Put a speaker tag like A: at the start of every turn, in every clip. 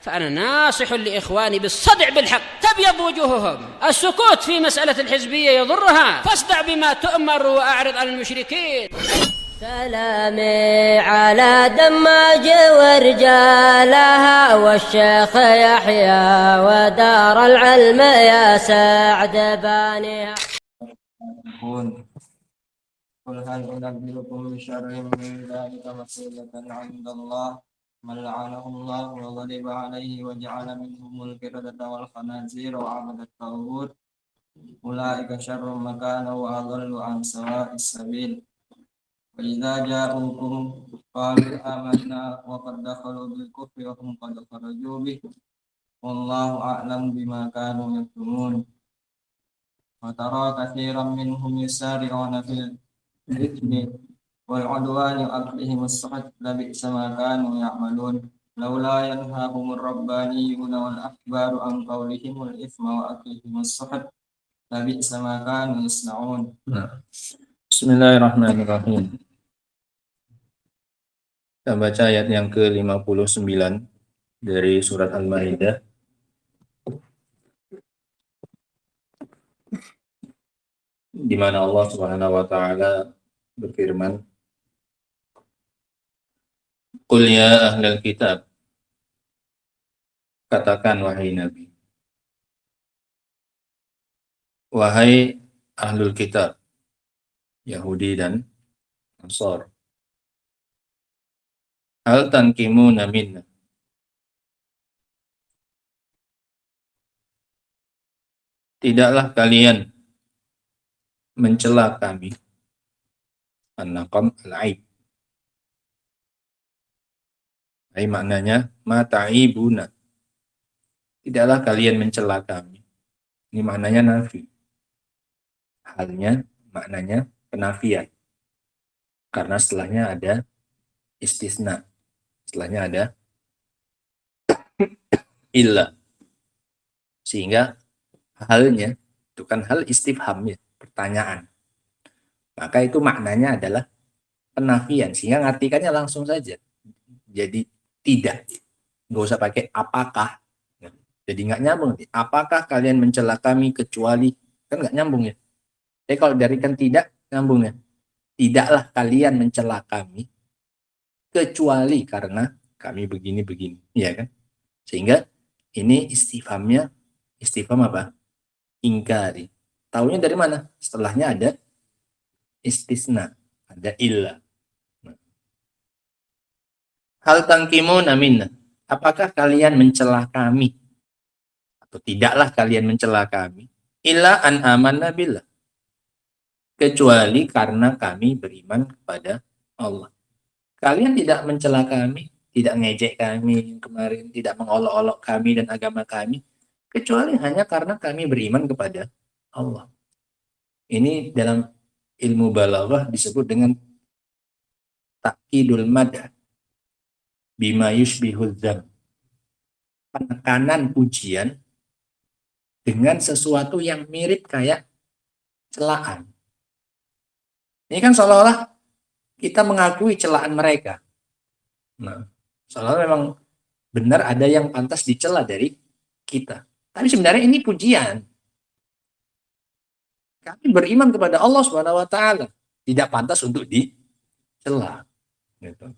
A: فأنا ناصح لإخواني بالصدع بالحق تبيض وجوههم. السكوت في مسألة الحزبية يضرها، فاصدع بما تؤمر وأعرض عن المشركين.
B: سلامي على دماج ورجالها والشيخ يحيى ودار العلم يا سعد بانيها.
C: قل هل أنبئكم بشر من ذلك مثوبة عند الله من لعنه الله وغضب عليه وجعل منهم القردة والخنازير وعبد الطاغوت أولئك شر مكانا وأضل عن سواء السبيل. وإذا جاءوكم قالوا آمنا وقد دخلوا بالكفر وهم قد خرجوا به والله أعلم بما كانوا يكتمون. وترى كثيرا منهم يسارعون في الإثم والعدوان وأكلهم السحت لبئس ما كانوا يعملون لولا ينهاهم الربانيون والأحبار عن قولهم الإثم وأكلهم السحت لبئس ما كانوا يصنعون.
D: Bismillahirrahmanirrahim. Kita baca ayat yang ke-59 dari surat Al-Maidah. Di mana Allah Subhanahu wa taala berfirman, "Qul ya ahlal kitab." Katakan wahai Nabi, wahai ahlul kitab, Yahudi dan Nasr, hal tankimuna minna, tidaklah kalian mencela kami. An-naqam al-aib, maknanya mata'ibuna, tidaklah kalian mencela kami. Ini maknanya nafi, halnya maknanya penafian, karena setelahnya ada istisna, setelahnya ada illa, sehingga halnya itu kan hal istifham, ya, pertanyaan, maka itu maknanya adalah penafian, sehingga ngartikannya langsung saja jadi tidak, nggak usah pakai apakah, jadi nggak nyambung. Apakah kalian mencela kami kecuali, kan nggak nyambung ya. Tapi kalau dari kan tidak nyambung ya, tidaklah kalian mencela kami kecuali karena kami begini-begini, ya kan? Sehingga ini istifhamnya istifham apa? Ingkari. Taunya dari mana? Setelahnya ada istisna, ada illa. Hal tangkimuna minna, apakah kalian mencela kami atau tidaklah kalian mencela kami illa an amanna billah, kecuali karena kami beriman kepada Allah. Kalian tidak mencela kami, tidak ngejek kami kemarin, tidak mengolok-olok kami dan agama kami, kecuali hanya karena kami beriman kepada Allah. Ini dalam ilmu balaghah disebut dengan ta'kidul madah bima yushbihul dzam, penekanan pujian dengan sesuatu yang mirip kayak celaan. Ini kan seolah-olah kita mengakui celaan mereka. Nah, seolah memang benar ada yang pantas dicela dari kita. Tapi sebenarnya ini pujian. Kami beriman kepada Allah Subhanahu wa taala, tidak pantas untuk dicela. Gitu.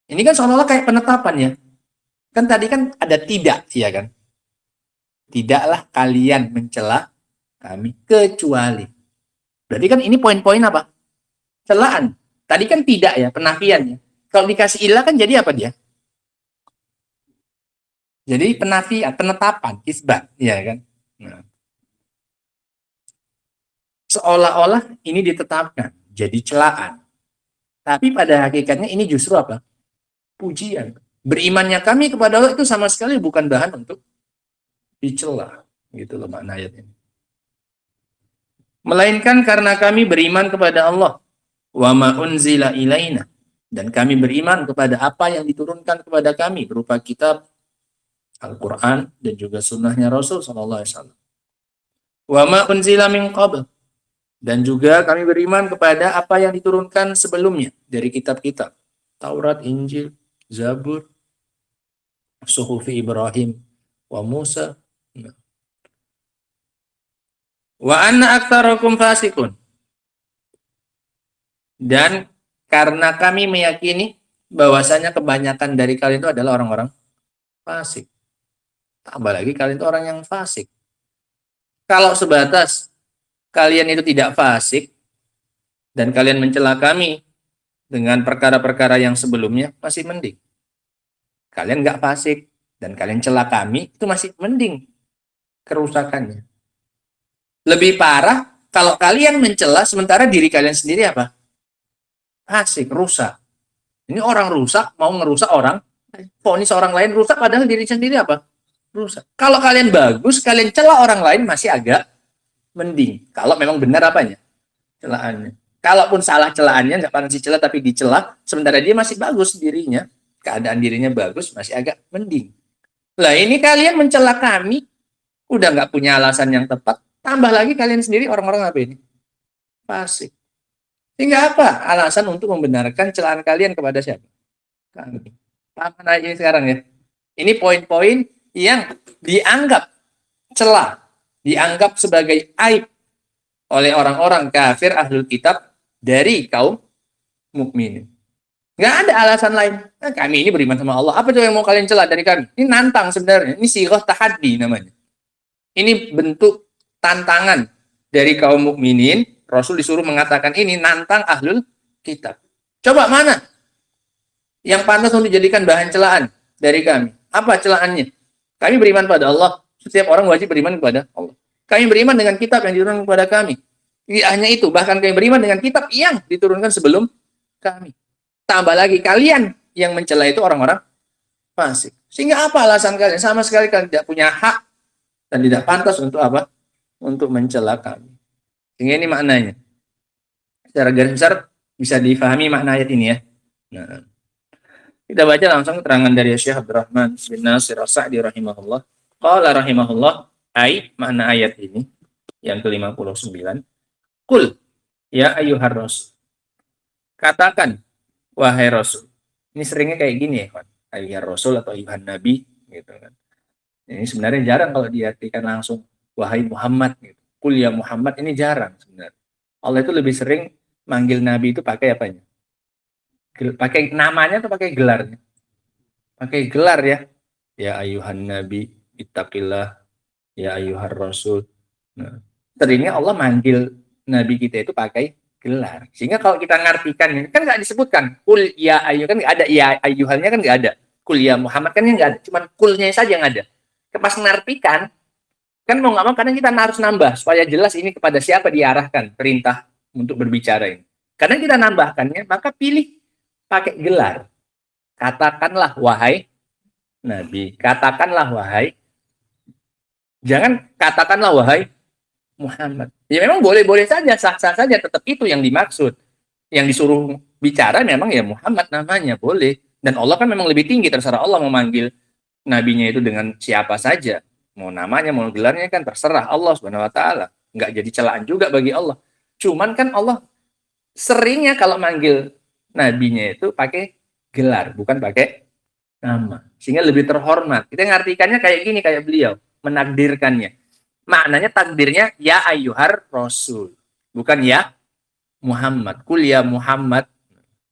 D: Ini kan seolah-olah kayak penetapan ya. Kan tadi kan ada tidak, ya kan? Tidaklah kalian mencela kami kecuali. Berarti kan ini poin-poin apa? Celaan. Tadi kan tidak ya, penafian ya. Kalau dikasih ilah kan jadi apa dia? Jadi penafian, penetapan, isbat, ya kan? Nah. Seolah-olah ini ditetapkan jadi celaan. Tapi pada hakikatnya ini justru apa? Pujian. Berimannya kami kepada Allah itu sama sekali bukan bahan untuk dicela. Gitu loh makna ayat ini. Melainkan karena kami beriman kepada Allah. Wa ma unzila ilaina, dan kami beriman kepada apa yang diturunkan kepada kami berupa kitab Al-Quran dan juga sunnahnya Rasul SAW. Wa ma unzila min qabl, dan juga kami beriman kepada apa yang diturunkan sebelumnya dari kitab-kitab Taurat, Injil, Zabur. suhufi Ibrahim wa Musa. Wa anna aktsarakum fasikun. Dan karena kami meyakini bahwasanya kebanyakan dari kalian itu adalah orang-orang fasik. Tambah lagi kalian itu orang yang fasik. Kalau sebatas kalian itu tidak fasik dan kalian mencela kami dengan perkara-perkara yang sebelumnya, masih mending. Kalian nggak fasik dan kalian cela kami, itu masih mending kerusakannya. Lebih parah kalau kalian mencela sementara diri kalian sendiri apa? Fasik, rusak. Ini orang rusak mau ngerusak orang, vonis orang lain rusak padahal diri sendiri apa? Rusak. Kalau kalian bagus, kalian cela orang lain masih agak mending. Kalau memang benar apanya? Celaannya. Kalaupun salah celaannya, nggak pernah dicela tapi dicela, sementara dia masih bagus dirinya, keadaan dirinya bagus, masih agak mending. Lah ini kalian mencela kami, udah nggak punya alasan yang tepat, tambah lagi kalian sendiri orang-orang apa ini? Fasik. Sehingga apa? Alasan untuk membenarkan celaan kalian kepada siapa? Kami. Paham ini sekarang ya? Ini poin-poin yang dianggap celah, dianggap sebagai aib oleh orang-orang kafir ahlul kitab dari kaum mukminin. Nggak ada alasan lain. Nah, kami ini beriman sama Allah. Apa tuh yang mau kalian celah dari kami? Ini nantang sebenarnya. Ini sighah tahaddi namanya. Ini bentuk tantangan dari kaum mukminin. Rasul disuruh mengatakan ini nantang ahlul kitab. Coba mana yang pantas untuk dijadikan bahan celaan dari kami? Apa celaannya? Kami beriman pada Allah. Setiap orang wajib beriman kepada Allah. Kami beriman dengan kitab yang diturunkan kepada kami. Tidak hanya itu, bahkan kami beriman dengan kitab yang diturunkan sebelum kami. Tambah lagi, kalian yang mencela itu orang-orang fasik. Sehingga apa alasan kalian? Sama sekali kalian tidak punya hak dan tidak pantas untuk apa? Untuk mencela kami. Sehingga ini maknanya. Secara garis besar bisa difahami makna ayat ini ya. Nah, kita baca langsung keterangan dari Syekh Abdurrahman bin Nasir As-Sa'di rahimahullah. Qala rahimahullah, makna ayat ini yang ke-59. Qul ya ayyuhar rasul. Katakan wahai rasul. Ini seringnya kayak gini ya, kan. Ayyuhar rasul atau ayyuhan nabi gitu kan. Ini sebenarnya jarang kalau diartikan langsung wahai Muhammad gitu. Qul ya Muhammad ini jarang sebenarnya. Allah itu lebih sering manggil nabi itu pakai apanya? Pakai namanya atau pakai gelarnya? Pakai gelar ya. Ya ayyuhan nabi ittaqillah, ya ayyuhar rasul. Nah, seringnya Allah manggil nabi kita itu pakai gelar. Sehingga kalau kita ngartikan kan nggak disebutkan kul ya ayyuh, kan nggak ada ya ayyuhannya, kan nggak ada. Kul ya Muhammad kan nggak ada, cuman kulnya saja yang ada. Pas ngartikan kan mau nggak mau kadang kita harus nambah supaya jelas ini kepada siapa diarahkan perintah untuk berbicara ini. Karena kita nambahkannya, maka pilih pakai gelar. Katakanlah wahai nabi, katakanlah wahai, jangan katakanlah wahai Muhammad. Ya memang boleh-boleh saja, sah-sah saja, tetap itu yang dimaksud. Yang disuruh bicara memang ya Muhammad namanya, boleh. Dan Allah kan memang lebih tinggi, terserah Allah memanggil nabinya itu dengan siapa saja. Mau namanya, mau gelarnya kan terserah Allah Subhanahu wa taala. Nggak jadi celaan juga bagi Allah. Cuman kan Allah seringnya kalau manggil nabinya itu pakai gelar, bukan pakai nama. Sehingga lebih terhormat. Kita ngartikannya kayak gini, kayak beliau menakdirkannya. Maknanya takdirnya ya ayyuhar rasul, bukan ya Muhammad. Kul ya Muhammad.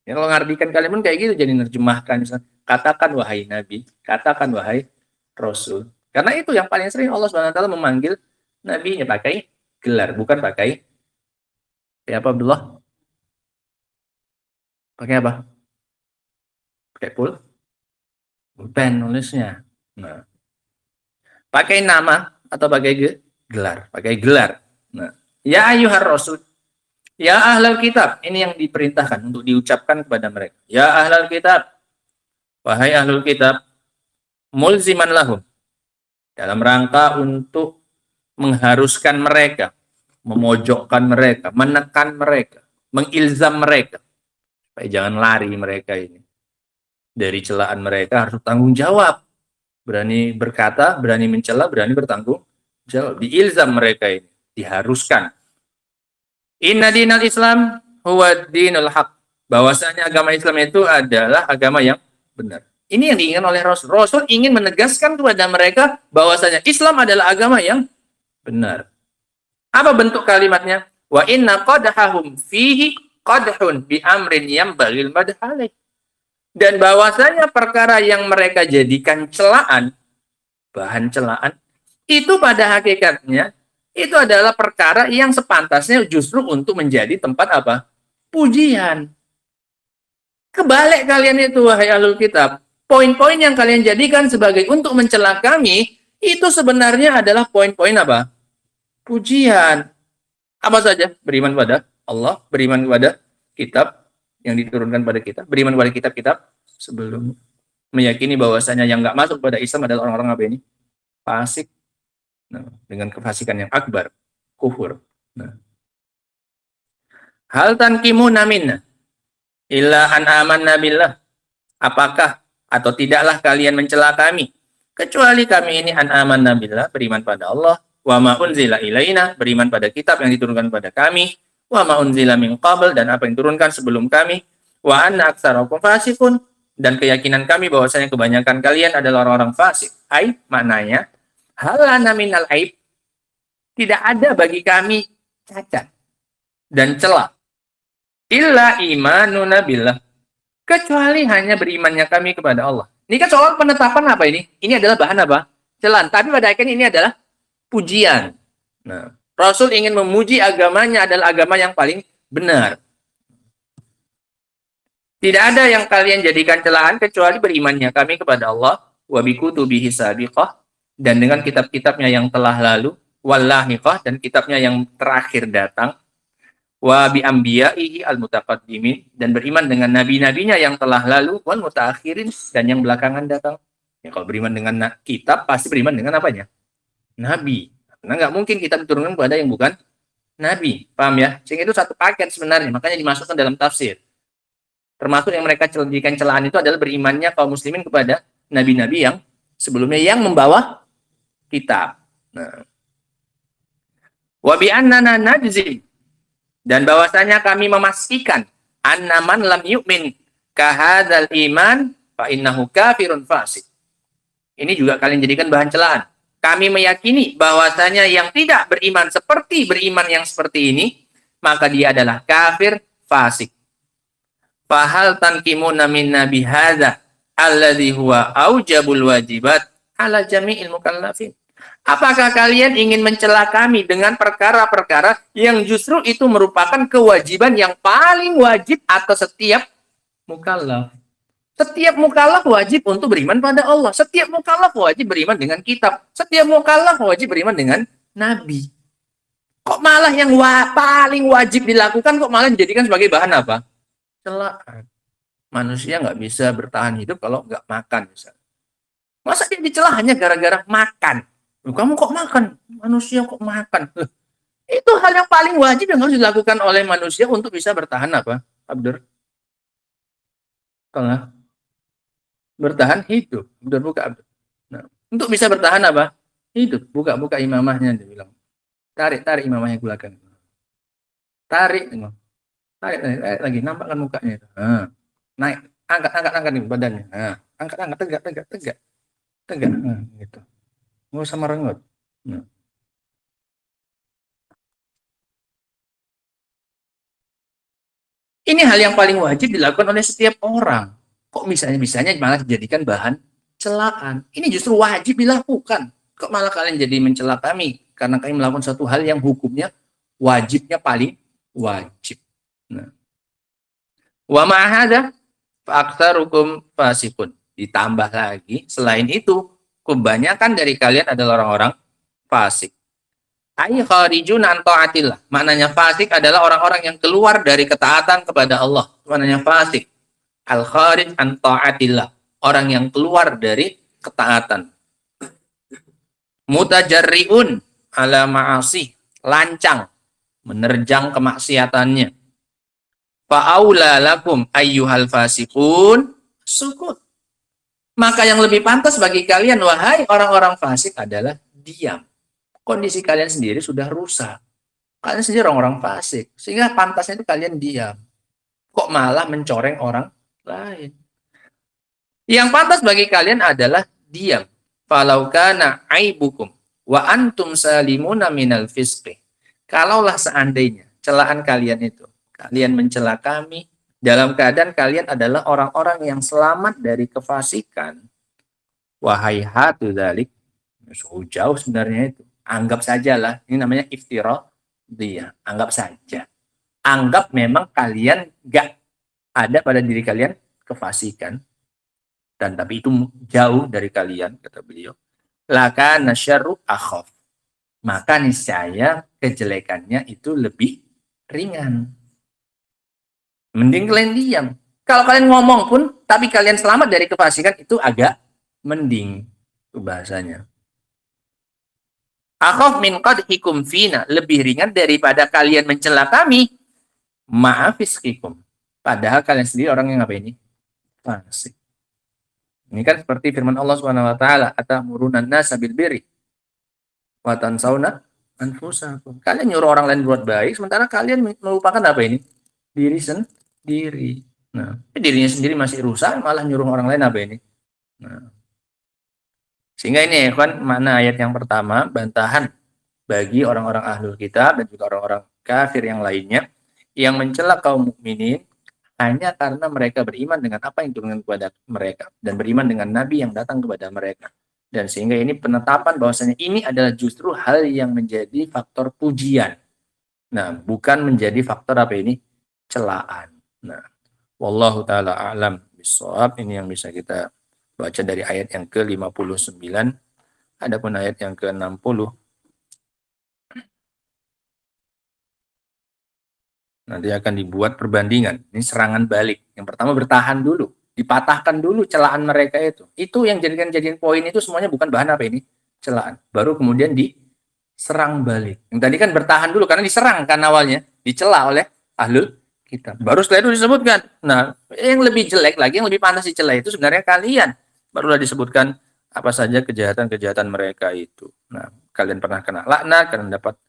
D: Ya, kalau ngartikan kalimat kayak gitu jadi nerjemahkan, misalnya, katakan wahai nabi, katakan wahai rasul. Karena itu yang paling sering Allah SWT memanggil nabinya pakai gelar, bukan pakai apa Abdullah? Pakai apa? Pakai pulpen nulisnya. Nah, pakai nama atau pakai gelar, pakai gelar. Nah, ya ayyuhar rasul, ya ahlal kitab, ini yang diperintahkan untuk diucapkan kepada mereka. Ya ahlal kitab, wahai ahlul kitab, mulziman lahum, dalam rangka untuk mengharuskan mereka, memojokkan mereka, menekan mereka, mengilzam mereka, supaya jangan lari mereka ini dari celaan mereka, harus tanggung jawab, berani berkata, berani mencela, berani bertanggung jawab, diilzam mereka ini, diharuskan. Inna dinal Islam huwa dinul haq, bahwasanya agama Islam itu adalah agama yang benar. Ini yang diinginkan oleh Rasul. Rasul ingin menegaskan kepada mereka bahwasanya Islam adalah agama yang benar. Apa bentuk kalimatnya? Wa inna qadhahum fihi qadhun bi amrin yambagil madhalih. Dan bahwasanya perkara yang mereka jadikan celaan, bahan celaan, itu pada hakikatnya itu adalah perkara yang sepantasnya justru untuk menjadi tempat apa? Pujian. Kebalik kalian itu, wahai ahlul kitab. Poin-poin yang kalian jadikan sebagai untuk mencela kami, itu sebenarnya adalah poin-poin apa? Pujian. Apa saja? Beriman pada Allah, beriman kepada kitab yang diturunkan pada kita, beriman kepada kitab-kitab sebelum, meyakini bahwasanya yang nggak masuk pada Islam adalah orang-orang apa ini? Fasik. Nah, dengan kefasikan yang akbar, kufur. Nah. Hal tanqimuna minna illa an amanna billah. Apakah atau tidaklah kalian mencela kami kecuali kami ini an amanna billah, beriman pada Allah, wa ma unzila ilaina, beriman pada kitab yang diturunkan pada kami, wa ma unzila min qabl, dan apa yang diturunkan sebelum kami, wa anna aktsarakum fasiqun, dan keyakinan kami bahwasanya kebanyakan kalian adalah orang-orang fasik. Ai, maknanya hal lana minal aib, tidak ada bagi kami cacat dan celah, illa imanuna billah, kecuali hanya berimannya kami kepada Allah. Ini kan soal penetapan apa ini? Ini adalah bahan apa? Celaan. Tapi pada akhirnya ini adalah pujian. Nah, Rasul ingin memuji agamanya adalah agama yang paling benar. Tidak ada yang kalian jadikan celaan kecuali berimannya kami kepada Allah, wa bi kutubihi sabiqah, dan dengan kitab-kitabnya yang telah lalu, wallahiqah, dan kitabnya yang terakhir datang, wa bi anbiya'ihi al-mutaqaddimin, dan beriman dengan nabi-nabinya yang telah lalu, wal mutaakhirin, dan yang belakangan datang. Ya, kalau beriman dengan kitab pasti beriman dengan apanya? Nabi. Karena nggak mungkin kita diturunkan kepada yang bukan nabi. Paham ya? Sehingga itu satu paket sebenarnya, makanya dimasukkan dalam tafsir. Termasuk yang mereka jadikan celaan itu adalah berimannya kaum muslimin kepada nabi-nabi yang sebelumnya yang membawa kitab. Nah. Wa bi annana najzim, dan bahwasanya kami memastikan annaman lam yu'min kahadzal iman fa innahu kafirun fasik. Ini juga kalian jadikan bahan celaan. Kami meyakini bahwasanya yang tidak beriman seperti beriman yang seperti ini, maka dia adalah kafir fasik. Fahal tanqimuna minna bihadza alladzi huwa aujabul wajibat ala jami'il mukallafin. Apakah kalian ingin mencela kami dengan perkara-perkara yang justru itu merupakan kewajiban yang paling wajib atas setiap mukallaf? Setiap mukallaf wajib untuk beriman pada Allah. Setiap mukallaf wajib beriman dengan kitab. Setiap mukallaf wajib beriman dengan nabi. Kok malah yang paling wajib dilakukan kok malah dijadikan sebagai bahan apa? Celaan. Manusia nggak bisa bertahan hidup kalau nggak makan. Misalnya. Masa dia dicela hanya gara-gara makan? Kamu kok makan? Manusia kok makan? Itu hal yang paling wajib yang harus dilakukan oleh manusia untuk bisa bertahan apa, Abdur? Tengah. Bertahan hidup. Abdur buka, Abdur. Nah, untuk bisa bertahan apa? Hidup. Buka imamahnya, dia bilang. Tarik imamahnya ke belakang. Tarik lagi, nampakkan mukanya. Nah, naik, angkat nih badannya. Nah, angkat, tegak. Nah, gitu. Nggak usah merengut. Nah. Ini hal yang paling wajib dilakukan oleh setiap orang. Kok bisanya malah dijadikan bahan celaan? Ini justru wajib dilakukan. Kok malah kalian jadi mencela kami? Karena kami melakukan satu hal yang hukumnya wajibnya paling wajib. Nah. Wa ma'ahada fa'aktsarukum fasikun. Ditambah lagi, selain itu, kebanyakan dari kalian adalah orang-orang fasik. Ay kharijun an ta'atillah. Maknanya fasik adalah orang-orang yang keluar dari ketaatan kepada Allah. Maknanya fasik. Al kharij an ta'atillah. Orang yang keluar dari ketaatan. Mutajarriun ala ma'asi. Lancang. Menerjang kemaksiatannya. Fa'aula lakum ayyuhal fasikun sukut. Maka yang lebih pantas bagi kalian, wahai orang-orang fasik, adalah diam. Kondisi kalian sendiri sudah rusak. Kalian sendiri orang-orang fasik. Sehingga pantasnya itu kalian diam. Kok malah mencoreng orang lain? Yang pantas bagi kalian adalah diam. Falau kana aibukum wa antum salimuna minal fisqi. Kalaulah seandainya celaan kalian itu, kalian mencela kami dalam keadaan kalian adalah orang-orang yang selamat dari kefasikan. Wahai hatu dzalik, jauh sebenarnya itu. Anggap sajalah, ini namanya iftira dia. Anggap saja. Anggap memang kalian gak ada pada diri kalian kefasikan. Dan tapi itu jauh dari kalian, kata beliau. Laka nasyarru akhaf. Maka niscaya kejelekannya itu lebih ringan. Mending kalian diam. Kalau kalian ngomong pun, tapi kalian selamat dari kefasikan, itu agak mending. Itu bahasanya. Akhaf min qadhikum fina. Lebih ringan daripada kalian mencela kami. Ma'afiskikum. Padahal kalian sendiri orang yang apa ini? Fasik. Ini kan seperti firman Allah Subhanahu wa taala, "Atamuruna an-nasa bil birri wa tansawna anfusakum." Kalian nyuruh orang lain buat baik sementara kalian melupakan apa ini? Diri sendiri. Nah, dirinya sendiri masih rusak malah nyuruh orang lain apa ini? Nah. Sehingga ini ya kan makna ayat yang pertama, bantahan bagi orang-orang ahlul kitab dan juga orang-orang kafir yang lainnya yang mencela kaum mukminin hanya karena mereka beriman dengan apa yang diturunkan kepada mereka dan beriman dengan nabi yang datang kepada mereka. Dan sehingga ini penetapan bahwasanya ini adalah justru hal yang menjadi faktor pujian. Nah, bukan menjadi faktor apa ini? Celaan. Nah, wallahu taala a'lam bishawab. Ini yang bisa kita baca dari ayat yang ke-59. Adapun ayat yang ke-60 nanti akan dibuat perbandingan. Ini serangan balik. Yang pertama bertahan dulu. Dipatahkan dulu celaan mereka itu. Itu yang jadikan poin itu semuanya bukan bahan apa ini? Celaan. Baru kemudian diserang balik. Yang tadi kan bertahan dulu karena diserang kan awalnya. Dicela oleh ahlul kitab. Baru setelah itu disebutkan. Nah, yang lebih jelek lagi, yang lebih panas dicela itu sebenarnya kalian. Barulah disebutkan apa saja kejahatan-kejahatan mereka itu. Nah, kalian pernah kena laknat, kalian dapat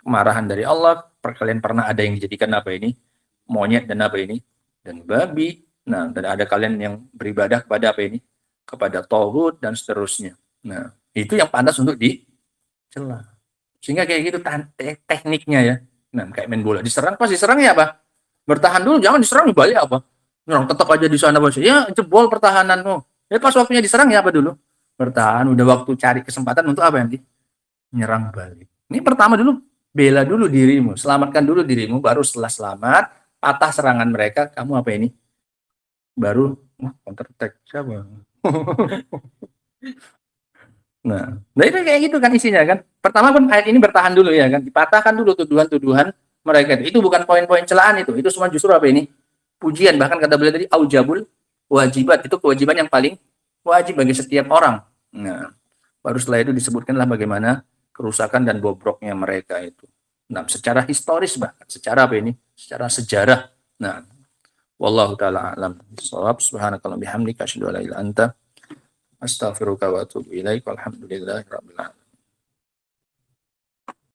D: kemarahan dari Allah, kalian pernah ada yang dijadikan apa ini? Monyet dan apa ini? Dan babi. Nah, dan ada kalian yang beribadah kepada apa ini? Kepada tauhid dan seterusnya. Nah, itu yang pantas untuk dicela. Sehingga kayak gitu tekniknya ya. Nah, kayak main bola. Diserang, pas diserang ya apa? Bertahan dulu, jangan diserang balik apa? Nyerang tetap aja di sana bos. Ya, jebol pertahananmu. Ya pas waktunya diserang ya apa dulu? Bertahan, udah waktu cari kesempatan untuk apa nanti? Nyerang balik. Ini pertama dulu, bela dulu dirimu, selamatkan dulu dirimu, baru setelah selamat, patah serangan mereka, kamu apa ini? Baru counter attack siapa? Nah itu kayak gitu kan isinya kan. Pertama pun ayat ini bertahan dulu ya kan, dipatahkan dulu tuduhan-tuduhan mereka. Itu bukan poin-poin celaan itu semua justru apa ini? Pujian, bahkan kata beliau tadi aujabul wajibat, itu kewajiban yang paling wajib bagi setiap orang. Nah, baru setelah itu disebutkanlah bagaimana kerusakan dan bobroknya mereka itu. Nah, secara historis bahkan, secara apa ini? Secara sejarah. Nah, wallahu taala a'lam bishawab. Subhanakallahumma bihamdika asyhadu an la ilaha illa anta astaghfiruka wa atubu ilaik. Walhamdulillahirabbil alamin.